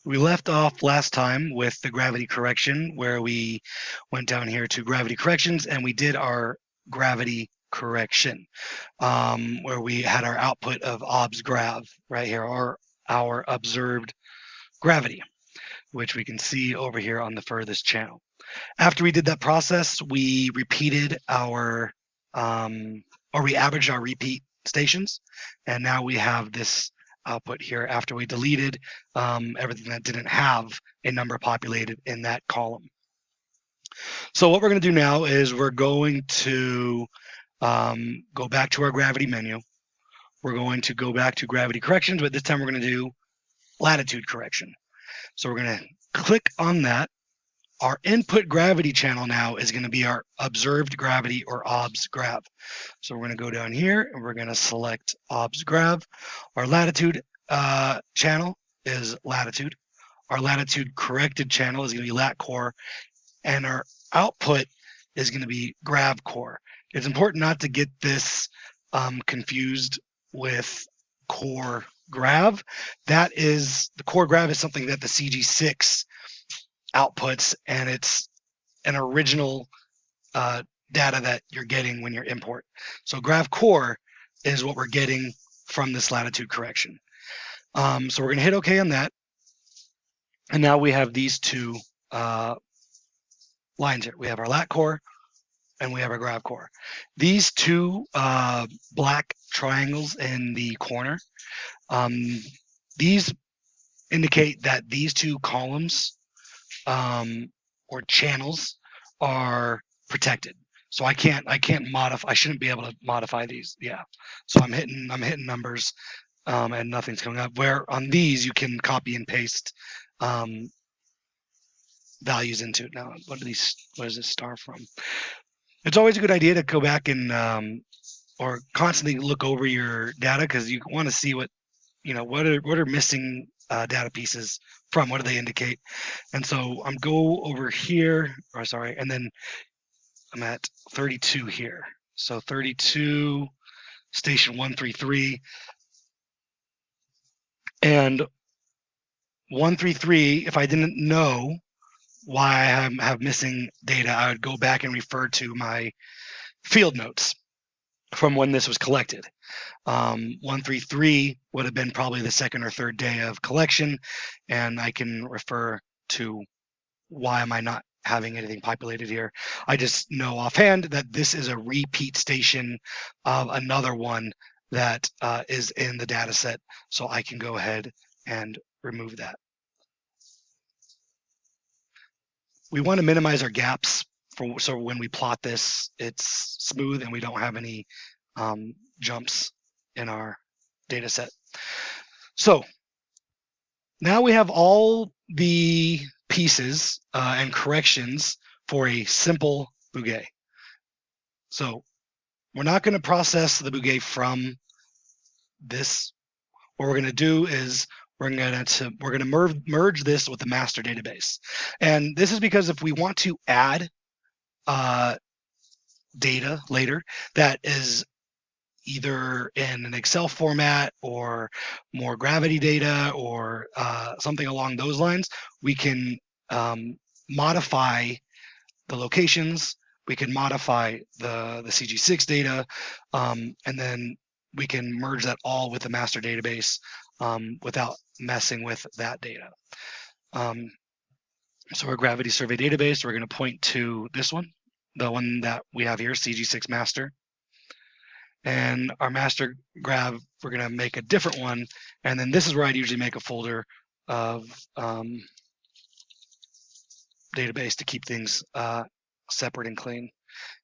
We left off last time with the gravity correction, where we went down here to gravity corrections and we did our gravity correction, where we had our output of obs grav right here, or our observed gravity, which we can see over here on the furthest channel. After we did that process, we repeated our, or we averaged our repeat stations, and now we have this output here after we deleted everything that didn't have a number populated in that column. So what we're going to do now is we're going to go back to our gravity menu. We're going to go back to gravity corrections, but this time we're going to do latitude correction. So we're going to click on that. Our input gravity channel now is going to be our observed gravity, or obs grav. So we're going to go down here and we're going to select obs grav. Our latitude channel is latitude. Our latitude corrected channel is going to be lat core, and our output is going to be grav core. It's important not to get this confused with core grav. That is, the core grav is something that the CG6 outputs, and it's an original data that you're getting when you import. So grav core is what we're getting from this latitude correction. So we're going to hit OK on that. And now we have these two lines here. We have our lat core and we have our grav core. These two black triangles in the corner, these indicate that these two columns or channels are protected. So I can't modify. I shouldn't be able to modify these. Yeah. So I'm hitting numbers, and nothing's coming up. Where on these you can copy and paste values into it. Now, what is this star from? It's always a good idea to go back and or constantly look over your data, because you want to see what are missing data pieces from. What do they indicate? And so I'm go over here, or sorry, and then I'm at 32 here. So 32, station 133, and 133. If I didn't know why I have missing data, I would go back and refer to my field notes from when this was collected. 133 would have been probably the second or third day of collection, and I can refer to why am I not having anything populated here. I just know offhand that this is a repeat station of another one that is in the data set, so I can go ahead and remove that. We want to minimize our gaps so when we plot this, it's smooth and we don't have any jumps in our data set. So now we have all the pieces and corrections for a simple bouquet. So we're not going to process the bouquet from this. What we're going to do is we're going to merge this with the master database. And this is because if we want to add data later that is either in an Excel format or more gravity data or something along those lines, we can modify the locations, we can modify the CG6 data, and then we can merge that all with the master database without messing with that data. So our gravity survey database, we're going to point to this one, the one that we have here, CG6 master. And our master grav, we're going to make a different one. And then this is where I'd usually make a folder of database to keep things separate and clean.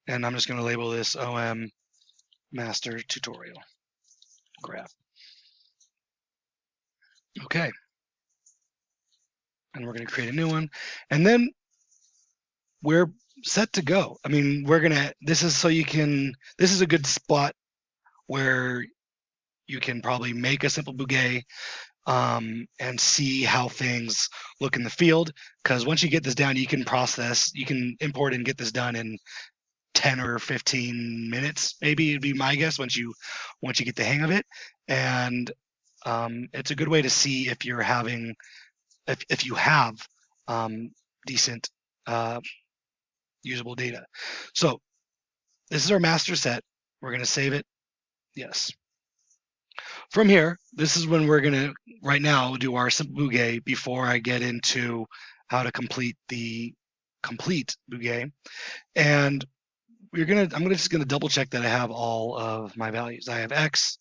And I'm just going to label this OM master tutorial grav. Okay. And we're going to create a new one. And then we're set to go. I mean, this is a good spot where you can probably make a simple bouquet and see how things look in the field. Because once you get this down, you can import and get this done in 10 or 15 minutes, maybe it'd be my guess, once you get the hang of it. And it's a good way to see if you're having if you have decent usable data. So this is our master set. We're going to save it. Yes. From here, this is when we're going to, right now, do our simple bouquet before I get into how to complete the complete bouquet. And I'm just going to double check that I have all of my values. I have X,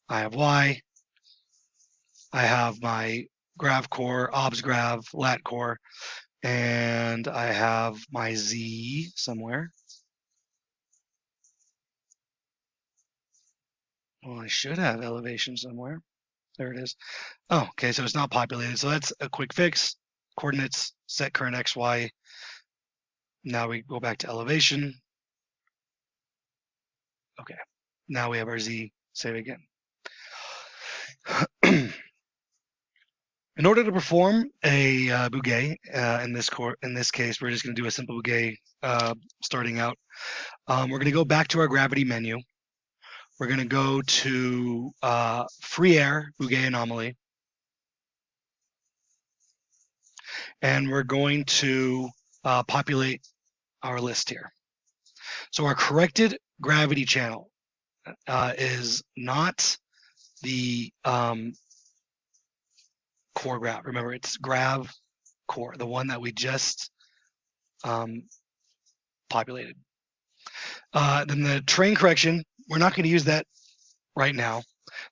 I have Y, I have my Grav core, obs Grav, lat core, and I have my Z somewhere. Well, I should have elevation somewhere. There it is. Oh, okay, so it's not populated. So that's a quick fix. Coordinates, set current X, Y. Now we go back to elevation. Okay, now we have our Z. Save again. In order to perform a bouquet, in this case, we're just going to do a simple bouquet starting out. We're going to go back to our gravity menu. We're going to go to free air bouquet anomaly, and we're going to populate our list here. So our corrected gravity channel is not the core grav. Remember, it's grav core, the one that we just populated. Then the terrain correction, we're not going to use that right now.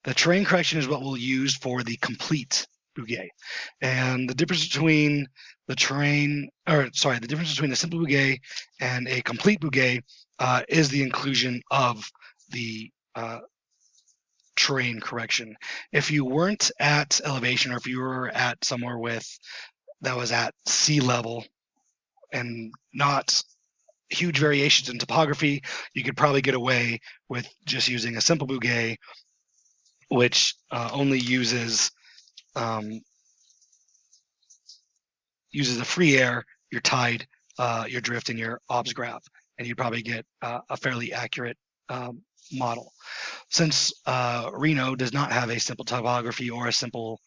The terrain correction is what we'll use for the complete bouquet. And the difference between the difference between a simple bouquet and a complete bouquet is the inclusion of the terrain correction. If you weren't at elevation, or if you were at somewhere that was at sea level and not huge variations in topography, you could probably get away with just using a simple bouquet, which only uses the free air, your tide, your drift, and your obs grav, and you probably get a fairly accurate model. Since Reno does not have a simple topography or a simple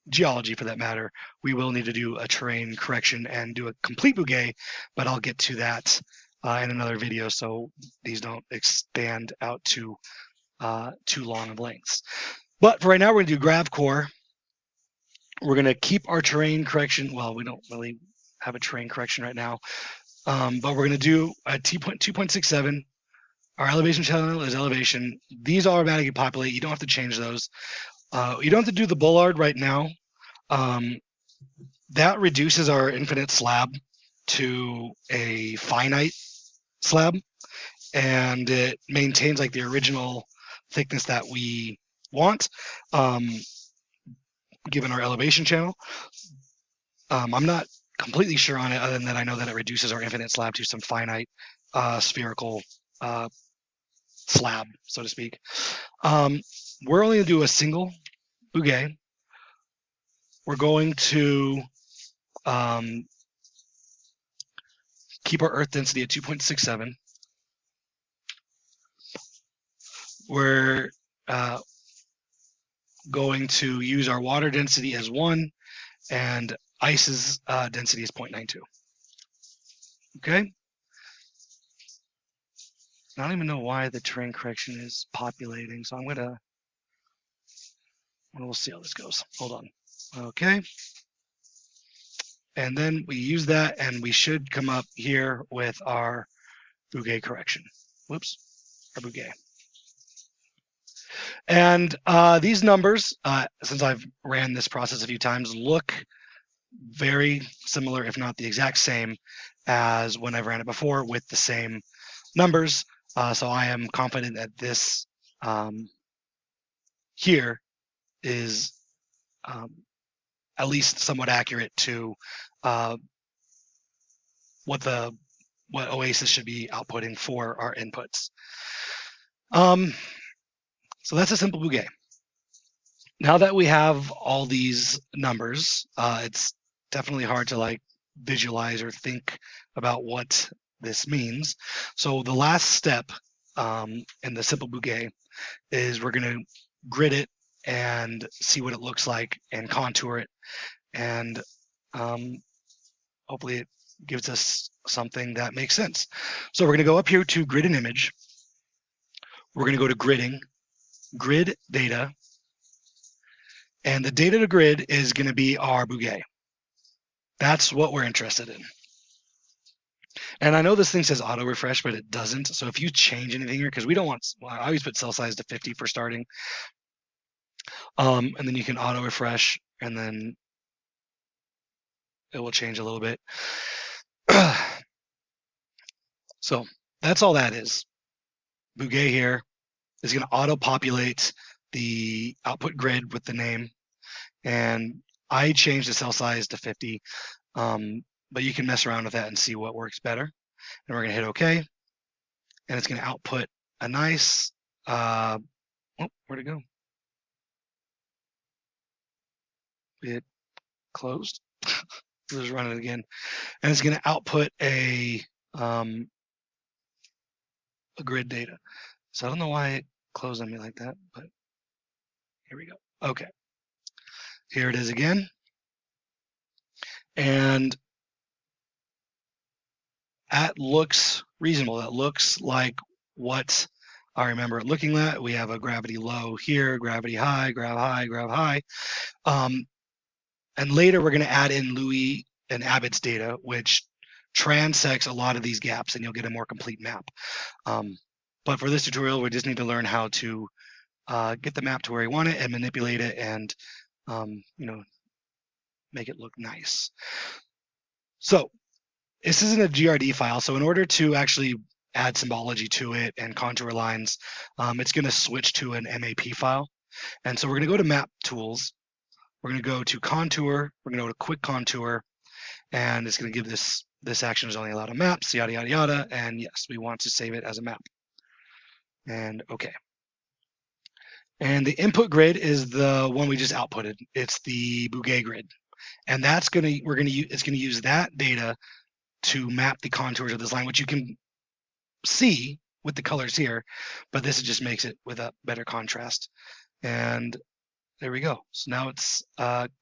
geology for that matter, we will need to do a terrain correction and do a complete bouquet, but I'll get to that in another video so these don't expand out to too long of lengths. But for right now, we're going to do grav core. We're going to keep our terrain correction. Well, we don't really have a terrain correction right now, but we're going to do a 2.67. Our elevation channel is elevation. These automatically populate. You don't have to change those. You don't have to do the bollard right now. That reduces our infinite slab to a finite slab, and it maintains like the original thickness that we want, given our elevation channel. I'm not completely sure on it, other than that I know that it reduces our infinite slab to some finite spherical slab, so to speak. We're only going to do a single bouquet. We're going to keep our earth density at 2.67. We're going to use our water density as 1 and ice's density is 0.92. Okay. I don't even know why the terrain correction is populating, so we'll see how this goes. Hold on. Okay. And then we use that, and we should come up here with our bouquet correction. Whoops, our bouquet. And these numbers, since I've ran this process a few times, look very similar, if not the exact same, as when I've ran it before with the same numbers. So I am confident that this here is at least somewhat accurate to what Oasis should be outputting for our inputs. So that's a simple bouquet. Now that we have all these numbers, it's definitely hard to visualize or think about what this means. So the last step in the simple bouquet is we're going to grid it and see what it looks like and contour it. and hopefully it gives us something that makes sense. So we're going to go up here to grid and image. We're going to go to gridding, grid data, and the data to grid is going to be our bouquet. That's what we're interested in. And I know this thing says auto refresh, but it doesn't. So if you change anything here, because we don't want, well, I always put cell size to 50 for starting. And then you can auto refresh, and then it will change a little bit. So that's all that is. Bouquet here is going to auto populate the output grid with the name. And I changed the cell size to 50, but you can mess around with that and see what works better. And we're going to hit OK, and it's going to output a nice, oh, where'd it go? It closed. Let's run it again, and it's going to output a grid data. So I don't know why it closed on me like that, but here we go. Okay, here it is again, and that looks reasonable. That looks like what I remember it looking at. We have a gravity low here, gravity high, grav high, grav high. And later we're going to add in Louis and Abbott's data, which transects a lot of these gaps, and you'll get a more complete map. But for this tutorial, we just need to learn how to get the map to where we want it and manipulate it, and make it look nice. So this isn't a GRD file, so in order to actually add symbology to it and contour lines, it's going to switch to an MAP file. And so we're going to go to Map Tools. We're going to go to Contour. We're going to go to Quick Contour, and it's going to give this action is only allowed on maps, yada, yada, yada. And yes, we want to save it as a map. And OK. And the input grid is the one we just outputted. It's the bouquet grid. And that's going to, it's going to use that data to map the contours of this line, which you can see with the colors here, but this just makes it with a better contrast. And there we go. So now it's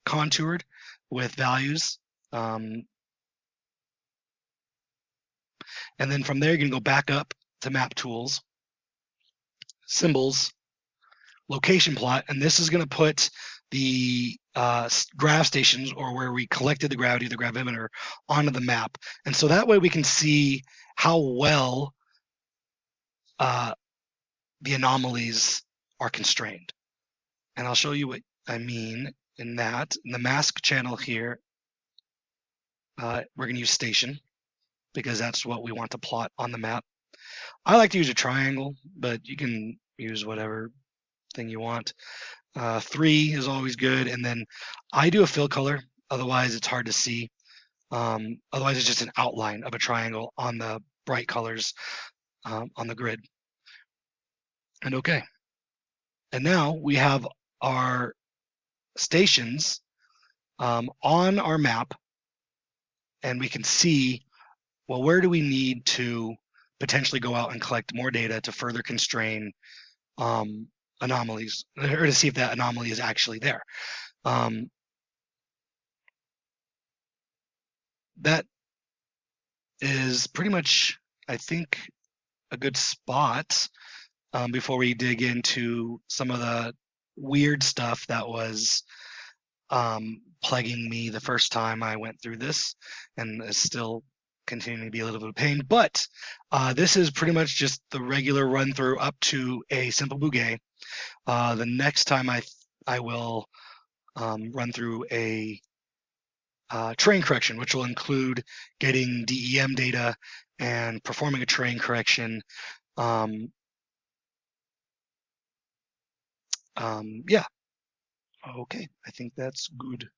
contoured with values. And then from there, you're going to go back up to Map Tools, Symbols, Location Plot, and this is going to put the grav stations, or where we collected the gravity of the gravimeter, onto the map. And so that way we can see how well the anomalies are constrained. And I'll show you what I mean in that. In the mask channel here, we're going to use station, because that's what we want to plot on the map. I like to use a triangle, but you can use whatever thing you want. 3 is always good, and then I do a fill color, otherwise it's hard to see. Otherwise it's just an outline of a triangle on the bright colors on the grid. And OK. And now we have our stations on our map, and we can see, well, where do we need to potentially go out and collect more data to further constrain anomalies, or to see if that anomaly is actually there. That is pretty much, I think, a good spot before we dig into some of the weird stuff that was plaguing me the first time I went through this, and is still continuing to be a little bit of pain. But this is pretty much just the regular run through up to a simple bouquet. The next time I will run through a terrain correction, which will include getting DEM data and performing a terrain correction. Yeah. Okay, I think that's good.